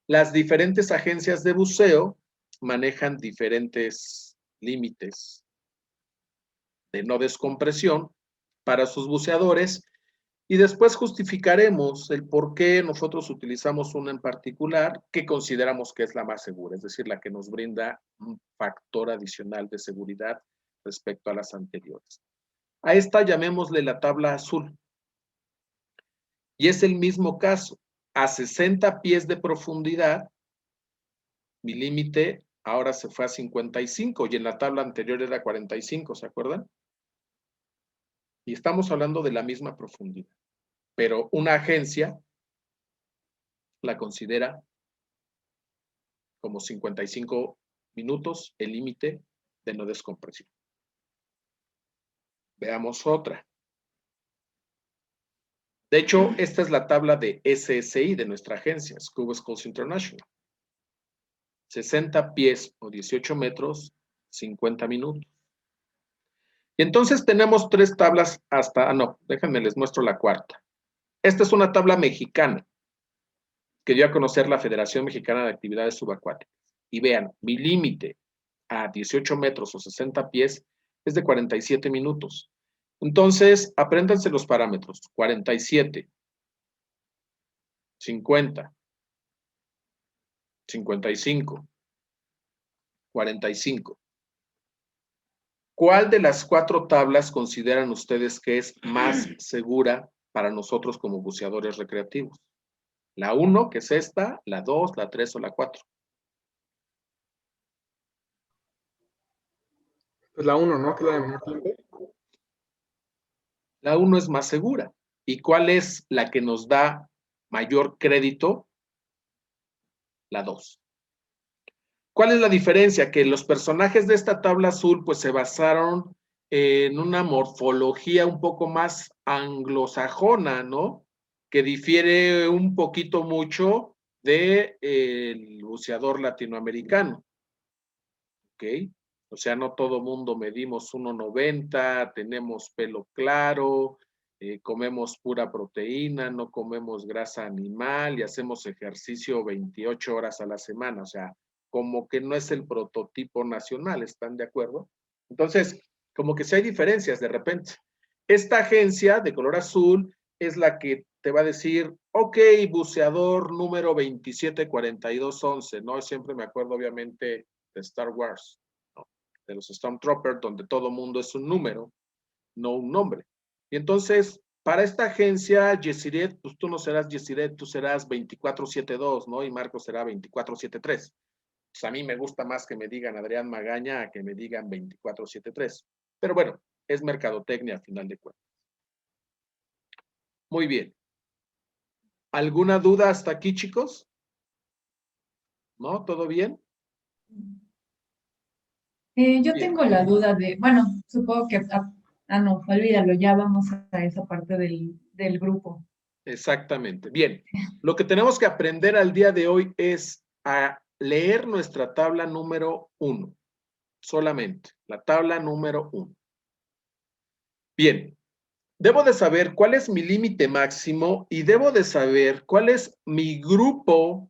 Speaker 1: las diferentes agencias de buceo manejan diferentes límites de no descompresión para sus buceadores, y después justificaremos el por qué nosotros utilizamos una en particular que consideramos que es la más segura, es decir, la que nos brinda un factor adicional de seguridad respecto a las anteriores. A esta llamémosle la tabla azul. Y es el mismo caso. A 60 pies de profundidad, mi límite ahora se fue a 55 y en la tabla anterior era 45, ¿se acuerdan? Y estamos hablando de la misma profundidad. Pero una agencia la considera como 55 minutos el límite de no descompresión. Veamos otra. De hecho, esta es la tabla de SSI de nuestra agencia, Scuba Schools International. 60 pies o 18 metros, 50 minutos. Y entonces tenemos 3 tablas hasta, no, déjenme les muestro la cuarta. Esta es una tabla mexicana que dio a conocer la Federación Mexicana de Actividades Subacuáticas. Y vean, mi límite a 18 metros o 60 pies es de 47 minutos. Entonces, apréndanse los parámetros. 47, 50, 55, 45. ¿Cuál de las 4 tablas consideran ustedes que es más segura para nosotros como buceadores recreativos? ¿La 1, que es esta, la 2, la 3 o la 4?
Speaker 2: Pues la 1, ¿no? Que es la de menor tiempo.
Speaker 1: La 1 es más segura. ¿Y cuál es la que nos da mayor crédito, la 2. ¿Cuál es la diferencia? Que los personajes de esta tabla azul pues se basaron en una morfología un poco más anglosajona, ¿no? Que difiere un poquito mucho del buceador latinoamericano. ¿Ok? O sea, no todo mundo medimos 1,90, tenemos pelo claro, comemos pura proteína, no comemos grasa animal y hacemos ejercicio 28 horas a la semana. O sea, como que no es el prototipo nacional, ¿están de acuerdo? Entonces, como que sí hay diferencias de repente. Esta agencia de color azul es la que te va a decir, ok, buceador número 274211, ¿no? Siempre me acuerdo, obviamente, de Star Wars, ¿no? De los Stormtroopers, donde todo mundo es un número, no un nombre. Y entonces, para esta agencia, Yesiret, pues tú no serás Yesiret, tú serás 2472, ¿no? Y Marco será 2473. Pues a mí me gusta más que me digan Adrián Magaña a que me digan 2473. Pero bueno, es mercadotecnia a final de cuentas. Muy bien. ¿Alguna duda hasta aquí, chicos? ¿No? ¿Todo bien?
Speaker 4: Yo
Speaker 1: Bien.
Speaker 4: tengo la duda de, bueno, supongo que, no, olvídalo, ya vamos a esa parte del grupo.
Speaker 1: Exactamente. Bien. Lo que tenemos que aprender al día de hoy es a leer nuestra tabla número 1. Solamente. La tabla número 1. Bien. Debo de saber cuál es mi límite máximo y debo de saber cuál es mi grupo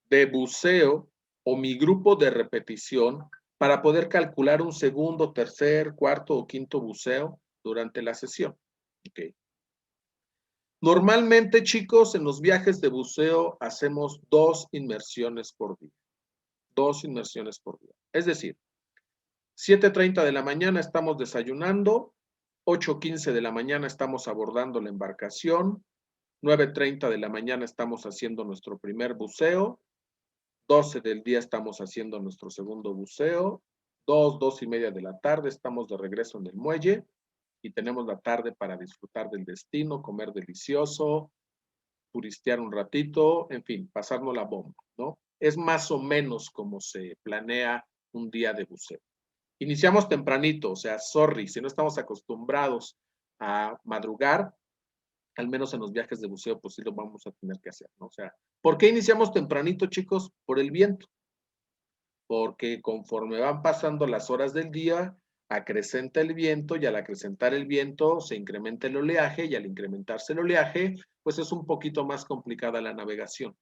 Speaker 1: de buceo o mi grupo de repetición para poder calcular un segundo, tercer, cuarto o quinto buceo durante la sesión. Okay. Normalmente, chicos, en los viajes de buceo hacemos 2 inmersiones por día. 2 inmersiones por día. Es decir, 7:30 de la mañana estamos desayunando, 8:15 de la mañana estamos abordando la embarcación, 9:30 de la mañana estamos haciendo nuestro primer buceo, 12 del día estamos haciendo nuestro segundo buceo, 2:30 de la tarde estamos de regreso en el muelle y tenemos la tarde para disfrutar del destino, comer delicioso, turistear un ratito, en fin, pasarnos la bomba, ¿no? Es más o menos como se planea un día de buceo. Iniciamos tempranito, o sea, sorry, si no estamos acostumbrados a madrugar, al menos en los viajes de buceo, pues sí lo vamos a tener que hacer, ¿no? O sea, ¿por qué iniciamos tempranito, chicos? Por el viento. Porque conforme van pasando las horas del día, acrecenta el viento y al acrecentar el viento se incrementa el oleaje y al incrementarse el oleaje, pues es un poquito más complicada la navegación.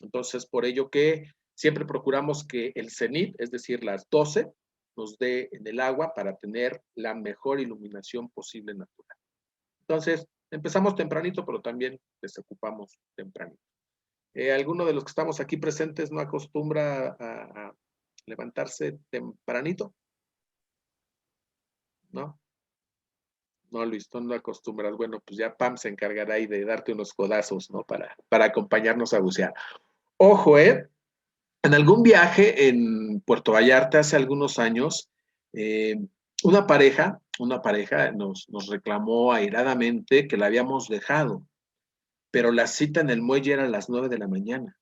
Speaker 1: Entonces, por ello que siempre procuramos que el cenit, es decir, las 12, nos dé en el agua para tener la mejor iluminación posible natural. Entonces, empezamos tempranito, pero también desocupamos tempranito. ¿Alguno de los que estamos aquí presentes no acostumbra a levantarse tempranito? ¿No? No, Luis, tú no acostumbras. Bueno, pues ya Pam se encargará ahí de darte unos codazos, ¿no? Para acompañarnos a bucear. Ojo, en algún viaje en Puerto Vallarta hace algunos años, una pareja nos reclamó airadamente que la habíamos dejado, pero la cita en el muelle era a las 9 de la mañana.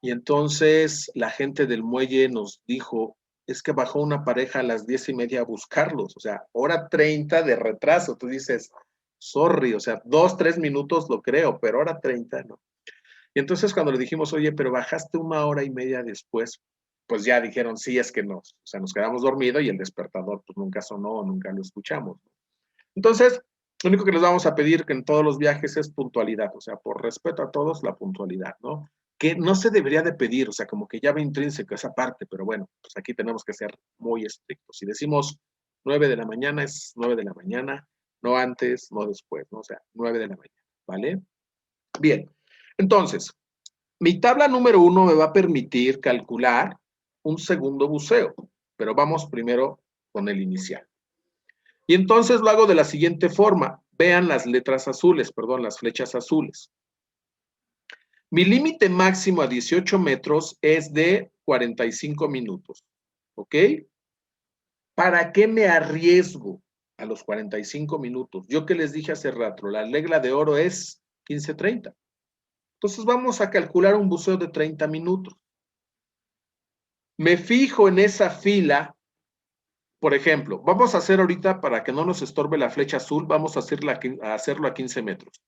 Speaker 1: Y entonces la gente del muelle nos dijo, es que bajó una pareja a las 10:30 a buscarlos, o sea, 1:30 de retraso. Tú dices, sorry, o sea, 2, 3 minutos lo creo, pero 1:30 no. Y entonces cuando le dijimos, oye, pero bajaste 1:30 después, pues ya dijeron, sí, es que o sea, nos quedamos dormidos y el despertador pues nunca sonó, nunca lo escuchamos. Entonces, lo único que les vamos a pedir que en todos los viajes es puntualidad, o sea, por respeto a todos, la puntualidad, ¿no? Que no se debería de pedir, o sea, como que ya va intrínseco esa parte, pero bueno, pues aquí tenemos que ser muy estrictos. Si decimos 9 de la mañana, es 9 de la mañana, no antes, no después, ¿no? O sea, 9 de la mañana, ¿vale? Bien, entonces, mi tabla número 1 me va a permitir calcular un segundo buceo, pero vamos primero con el inicial. Y entonces lo hago de la siguiente forma. Vean las letras azules, perdón, las flechas azules. Mi límite máximo a 18 metros es de 45 minutos. ¿Ok? ¿Para qué me arriesgo a los 45 minutos? Yo que les dije hace rato, la regla de oro es 15:30. Entonces vamos a calcular un buceo de 30 minutos. Me fijo en esa fila, por ejemplo, vamos a hacer ahorita, para que no nos estorbe la flecha azul, vamos a hacerlo a 15 metros.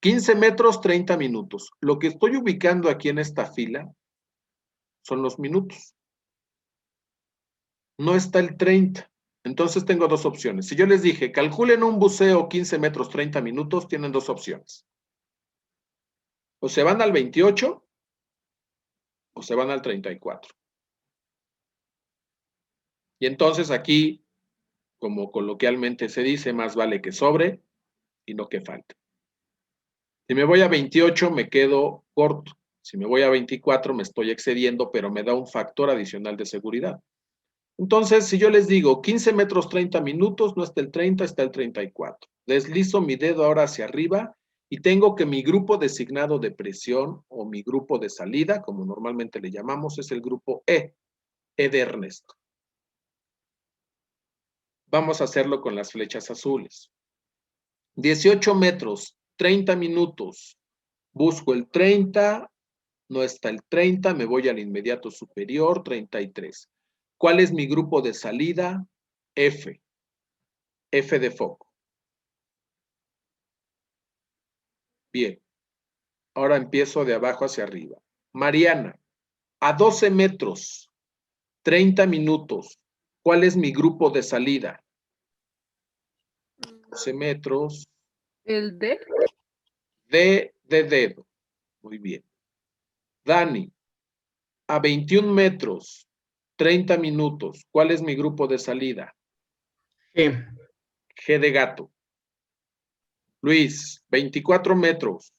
Speaker 1: 15 metros, 30 minutos. Lo que estoy ubicando aquí en esta fila son los minutos. No está el 30. Entonces tengo dos opciones. Si yo les dije, calculen un buceo 15 metros, 30 minutos, tienen dos opciones. O se van al 28 o se van al 34. Y entonces aquí, como coloquialmente se dice, más vale que sobre y no que falte. Si me voy a 28 me quedo corto. Si me voy a 24 me estoy excediendo, pero me da un factor adicional de seguridad. Entonces, si yo les digo 15 metros 30 minutos, no está el 30, está el 34. Deslizo mi dedo ahora hacia arriba y tengo que mi grupo designado de presión o mi grupo de salida, como normalmente le llamamos, es el grupo E de Ernesto. Vamos a hacerlo con las flechas azules. 18 metros, 30 minutos. Busco el 30, no está el 30, me voy al inmediato superior, 33. ¿Cuál es mi grupo de salida? F. F de foco. Bien. Ahora empiezo de abajo hacia arriba. Mariana, a 12 metros, 30 minutos. ¿Cuál es mi grupo de salida? 12 metros.
Speaker 7: El D.
Speaker 1: D de dedo. Muy bien. Dani, a 21 metros, 30 minutos. ¿Cuál es mi grupo de salida?
Speaker 2: G.
Speaker 1: G de gato. Luis, 24 metros,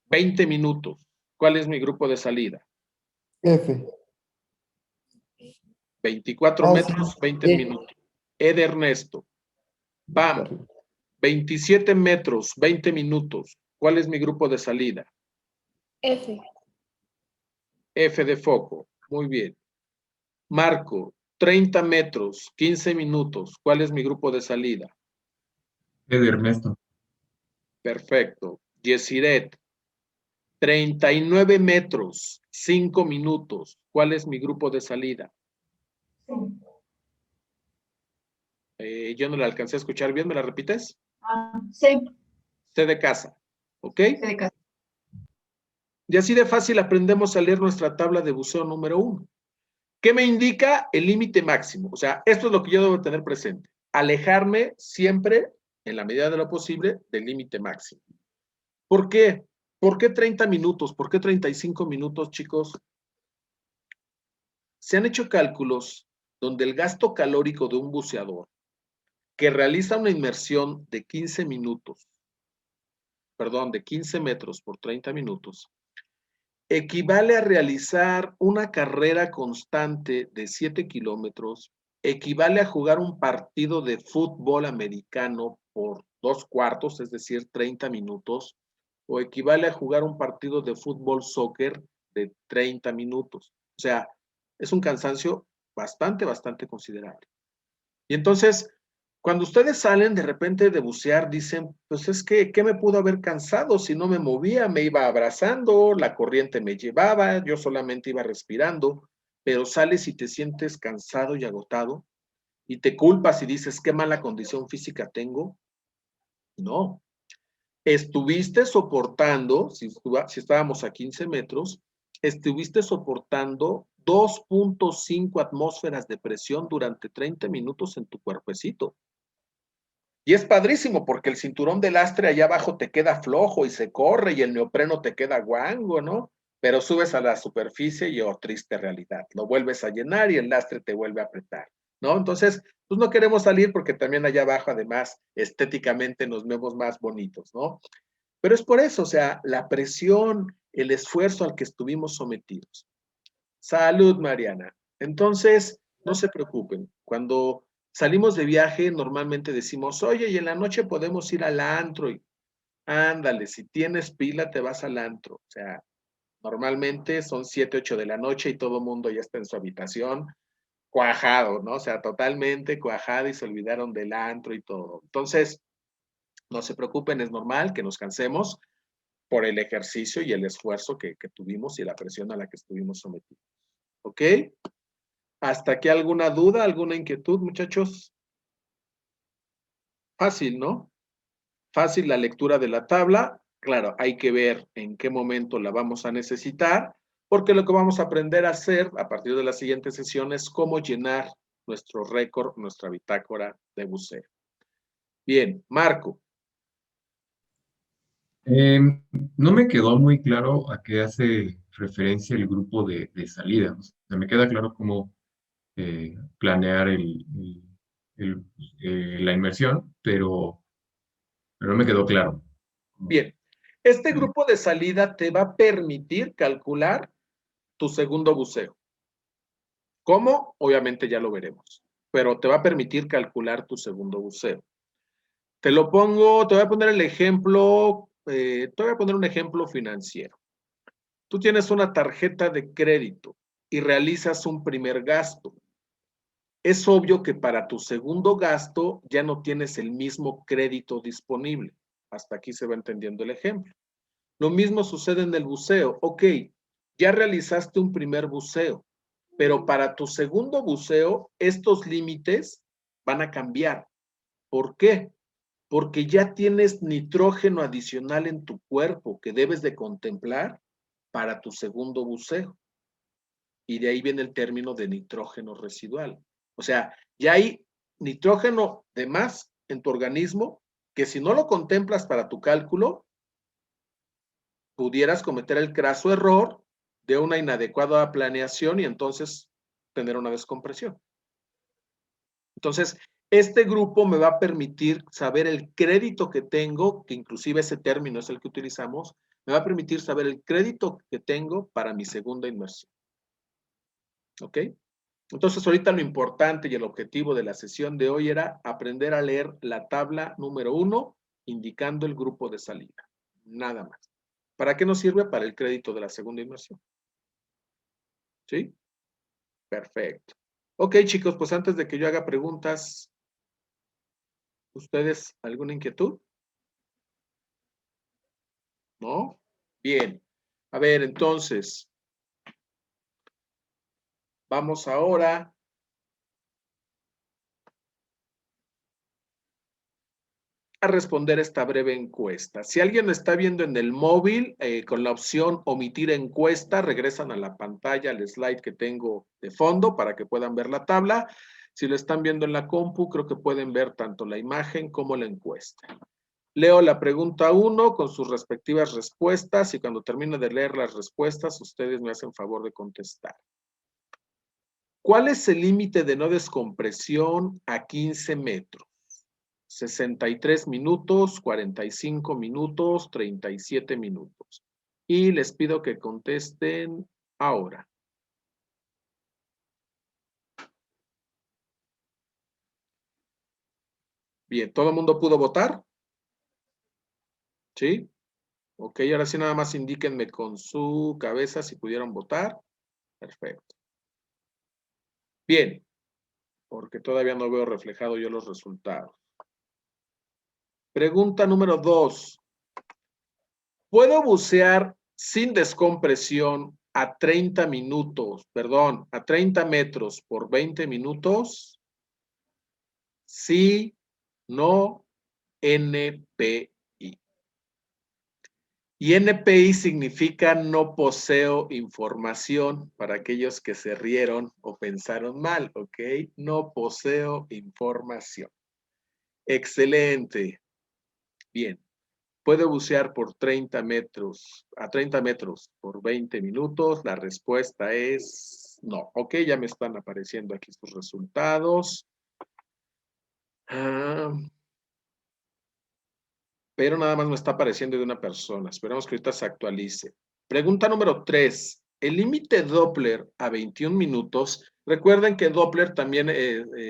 Speaker 1: 20 minutos. ¿Cuál es mi grupo de salida?
Speaker 8: F.
Speaker 1: 24
Speaker 8: Ah,
Speaker 1: metros,
Speaker 8: sí.
Speaker 1: 20
Speaker 8: E.
Speaker 1: minutos. E de Ernesto. Pam, 27 metros, 20 minutos. ¿Cuál es mi grupo de salida?
Speaker 6: F.
Speaker 1: F de foco. Muy bien. Marco, 30 metros, 15 minutos. ¿Cuál es mi grupo de salida?
Speaker 5: E de Ernesto.
Speaker 1: Perfecto. Yesiret, 39 metros, 5 minutos. ¿Cuál es mi grupo de salida? Yo no la alcancé a escuchar bien, ¿me la repites?
Speaker 4: C.
Speaker 1: C de casa, ¿ok?
Speaker 4: C de casa.
Speaker 1: Y así de fácil aprendemos a leer nuestra tabla de buceo número 1. ¿Qué me indica? El límite máximo. O sea, esto es lo que yo debo tener presente. Alejarme siempre, en la medida de lo posible, del límite máximo. ¿Por qué? ¿Por qué 30 minutos? ¿Por qué 35 minutos, chicos? Se han hecho cálculos donde el gasto calórico de un buceador que realiza una inmersión de 15 minutos, perdón, de 15 metros por 30 minutos, equivale a realizar una carrera constante de 7 kilómetros, equivale a jugar un partido de fútbol americano por 2/4, es decir, 30 minutos, o equivale a jugar un partido de fútbol soccer de 30 minutos. O sea, es un cansancio bastante considerable. Y entonces, cuando ustedes salen de repente de bucear, dicen, pues es que, ¿qué me pudo haber cansado si no me movía? Me iba abrazando, la corriente me llevaba, yo solamente iba respirando, pero sales y te sientes cansado y agotado y te culpas y dices, qué mala condición física tengo. No. Estuviste soportando, si estábamos a 15 metros, estuviste soportando 2.5 atmósferas de presión durante 30 minutos en tu cuerpecito. Y es padrísimo porque el cinturón de lastre allá abajo te queda flojo y se corre y el neopreno te queda guango, ¿no? Pero subes a la superficie y oh, triste realidad. Lo vuelves a llenar y el lastre te vuelve a apretar, ¿no? Entonces, pues no queremos salir porque también allá abajo, además, estéticamente nos vemos más bonitos, ¿no? Pero es por eso, o sea, la presión, el esfuerzo al que estuvimos sometidos. Salud, Mariana. Entonces, no se preocupen. Cuando salimos de viaje, normalmente decimos, oye, y en la noche podemos ir al antro. Y ándale, si tienes pila, te vas al antro. O sea, normalmente son 7, 8 de la noche y todo el mundo ya está en su habitación, cuajado, ¿no? O sea, totalmente cuajado y se olvidaron del antro y todo. Entonces, no se preocupen, es normal que nos cansemos. por el ejercicio y el esfuerzo que tuvimos y la presión a la que estuvimos sometidos. ¿Ok? ¿Hasta aquí alguna duda, alguna inquietud, muchachos? Fácil, ¿no? Fácil la lectura de la tabla. Claro, hay que ver en qué momento la vamos a necesitar, porque lo que vamos a aprender a hacer a partir de la siguiente sesión es cómo llenar nuestro récord, nuestra bitácora de buceo. Bien, Marco.
Speaker 5: No me quedó muy claro a qué hace referencia el grupo de salida. O sea, me queda claro cómo planear la inmersión, pero no me quedó claro.
Speaker 1: Bien, este grupo de salida te va a permitir calcular tu segundo buceo. ¿Cómo? Obviamente ya lo veremos, pero te va a permitir calcular tu segundo buceo. Te voy a poner el ejemplo, te voy a poner un ejemplo financiero. Tú tienes una tarjeta de crédito y realizas un primer gasto. Es obvio que para tu segundo gasto ya no tienes el mismo crédito disponible. Hasta aquí se va entendiendo el ejemplo. Lo mismo sucede en el buceo. Ok, ya realizaste un primer buceo, pero para tu segundo buceo, estos límites van a cambiar. ¿Por qué? Porque ya tienes nitrógeno adicional en tu cuerpo que debes de contemplar para tu segundo buceo. Y de ahí viene el término de nitrógeno residual. O sea, ya hay nitrógeno de más en tu organismo que si no lo contemplas para tu cálculo, pudieras cometer el craso error de una inadecuada planeación y entonces tener una descompresión. Entonces, este grupo me va a permitir saber el crédito que tengo, que inclusive ese término es el que utilizamos, me va a permitir saber el crédito que tengo para mi segunda inmersión. ¿Ok? Entonces, ahorita lo importante y el objetivo de la sesión de hoy era aprender a leer la tabla número 1, indicando el grupo de salida. Nada más. ¿Para qué nos sirve? Para el crédito de la segunda inmersión. ¿Sí? Perfecto. Ok, chicos, pues antes de que yo haga preguntas, ¿ustedes alguna inquietud? ¿No? Bien. A ver, entonces, vamos ahora a responder esta breve encuesta. Si alguien lo está viendo en el móvil, con la opción omitir encuesta, regresan a la pantalla, al slide que tengo de fondo para que puedan ver la tabla. Si lo están viendo en la compu, creo que pueden ver tanto la imagen como la encuesta. Leo la pregunta 1 con sus respectivas respuestas y cuando termine de leer las respuestas, ustedes me hacen favor de contestar. ¿Cuál es el límite de no descompresión a 15 metros? 63 minutos, 45 minutos, 37 minutos. Y les pido que contesten ahora. Bien, ¿todo el mundo pudo votar? ¿Sí? Ok, ahora sí nada más indíquenme con su cabeza si pudieron votar. Perfecto. Bien, porque todavía no veo reflejado yo los resultados. Pregunta número 2. ¿Puedo bucear sin descompresión a 30 minutos, perdón, a 30 metros por 20 minutos? Sí, no, NPI. Y NPI significa no poseo información para aquellos que se rieron o pensaron mal, ¿ok? No poseo información. Excelente. Bien. ¿Puedo bucear por 30 metros, a 30 metros por 20 minutos? La respuesta es no. Ok, ya me están apareciendo aquí sus resultados. Pero nada más me está apareciendo de una persona. Esperamos que ahorita se actualice. Pregunta número 3. El límite Doppler a 21 minutos. Recuerden que Doppler también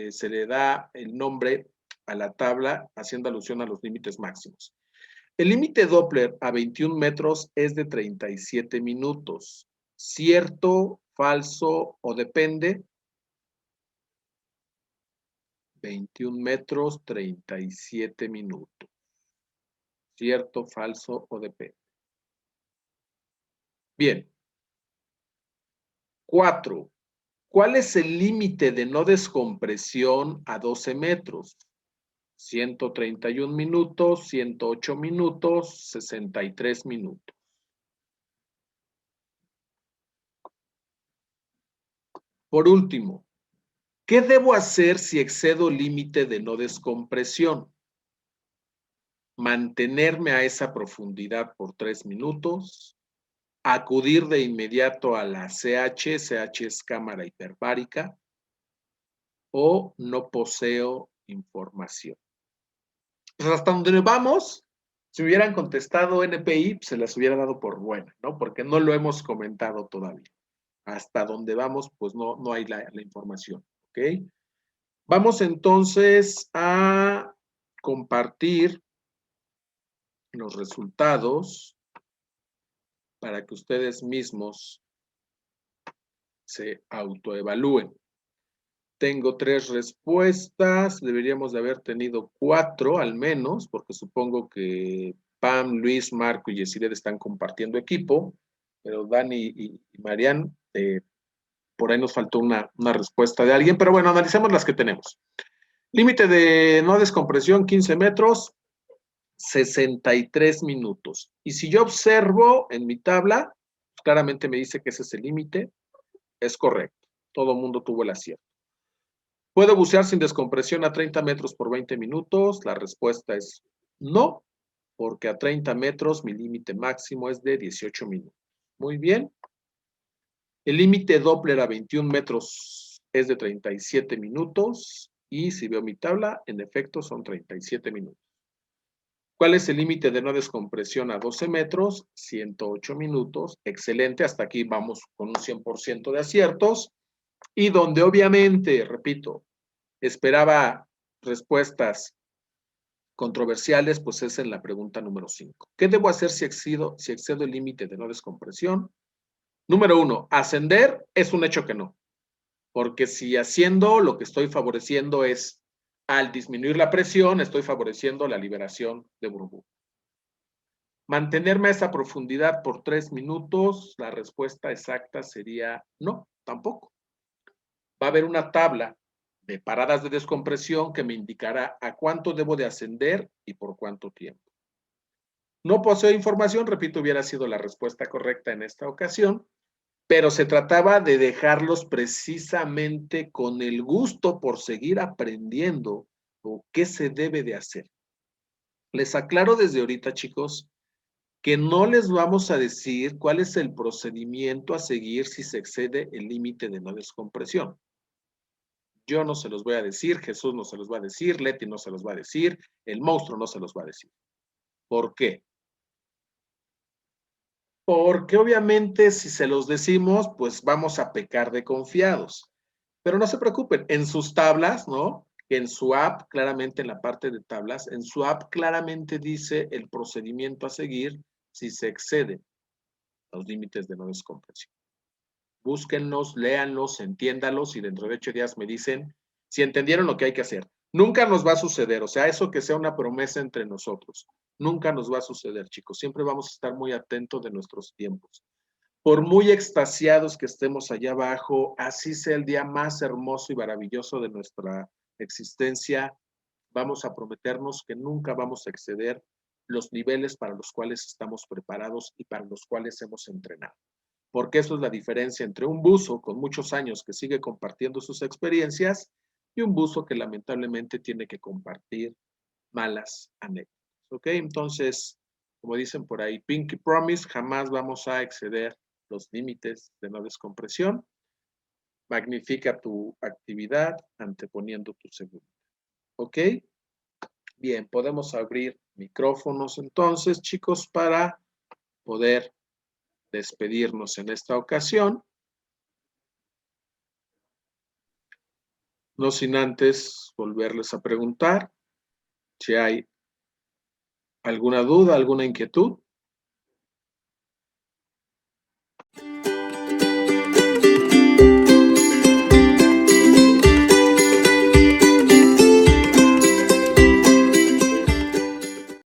Speaker 1: se le da el nombre a la tabla haciendo alusión a los límites máximos. El límite Doppler a 21 metros es de 37 minutos. ¿Cierto, falso o depende? 21 metros, 37 minutos. ¿Cierto, falso o depende? Bien. 4. ¿Cuál es el límite de no descompresión a 12 metros? 131 minutos, 108 minutos, 63 minutos. Por último, ¿qué debo hacer si excedo el límite de no descompresión? Mantenerme a esa profundidad por 3 minutos, acudir de inmediato a la CH es cámara hiperbárica, o no poseo información. Pues hasta donde vamos, si hubieran contestado NPI, se las hubiera dado por buena, ¿no? Porque no lo hemos comentado todavía. Hasta donde vamos, pues no hay la información, ¿ok? Vamos entonces a compartir los resultados para que ustedes mismos se autoevalúen. Tengo 3 respuestas, deberíamos de haber tenido 4 al menos, porque supongo que Pam, Luis, Marco y Yesiret están compartiendo equipo, pero Dani y Marian, por ahí nos faltó una respuesta de alguien, pero bueno, analicemos las que tenemos. Límite de no descompresión, 15 metros, 63 minutos. Y si yo observo en mi tabla, claramente me dice que ese es el límite, es correcto, todo el mundo tuvo el acierto. ¿Puedo bucear sin descompresión a 30 metros por 20 minutos? La respuesta es no, porque a 30 metros mi límite máximo es de 18 minutos. Muy bien. El límite Doppler a 21 metros es de 37 minutos y si veo mi tabla, en efecto son 37 minutos. ¿Cuál es el límite de no descompresión a 12 metros? 108 minutos. Excelente, hasta aquí vamos con un 100% de aciertos. Y donde obviamente, repito, esperaba respuestas controversiales, pues es en la pregunta número 5. ¿Qué debo hacer si excedo el límite de no descompresión? Número 1, ascender es un hecho que no. Porque si asciendo, lo que estoy favoreciendo es, al disminuir la presión, estoy favoreciendo la liberación de burbuja. Mantenerme a esa profundidad por 3 minutos, la respuesta exacta sería no, tampoco. Va a haber una tabla de paradas de descompresión que me indicará a cuánto debo de ascender y por cuánto tiempo. No poseo información, repito, hubiera sido la respuesta correcta en esta ocasión, pero se trataba de dejarlos precisamente con el gusto por seguir aprendiendo o qué se debe de hacer. Les aclaro desde ahorita, chicos, que no les vamos a decir cuál es el procedimiento a seguir si se excede el límite de no descompresión. Yo no se los voy a decir, Jesús no se los va a decir, Leti no se los va a decir, el monstruo no se los va a decir. ¿Por qué? Porque obviamente si se los decimos, pues vamos a pecar de confiados. Pero no se preocupen, en sus tablas, ¿no? En su app, claramente en la parte de tablas, en su app claramente dice el procedimiento a seguir si se exceden los límites de no descompresión. Búsquenlos, léanlos, entiéndalos y dentro de 8 días me dicen si entendieron lo que hay que hacer. Nunca nos va a suceder, o sea, eso que sea una promesa entre nosotros. Nunca nos va a suceder, chicos. Siempre vamos a estar muy atentos de nuestros tiempos. Por muy extasiados que estemos allá abajo, así sea el día más hermoso y maravilloso de nuestra existencia, vamos a prometernos que nunca vamos a exceder los niveles para los cuales estamos preparados y para los cuales hemos entrenado. Porque eso es la diferencia entre un buzo con muchos años que sigue compartiendo sus experiencias y un buzo que lamentablemente tiene que compartir malas anécdotas. ¿Ok? Entonces, como dicen por ahí, Pinky Promise, jamás vamos a exceder los límites de no descompresión. Magnifica tu actividad anteponiendo tu seguridad. ¿Ok? Bien, podemos abrir micrófonos entonces, chicos, para poder despedirnos en esta ocasión. No sin antes volverles a preguntar si hay alguna duda, alguna inquietud.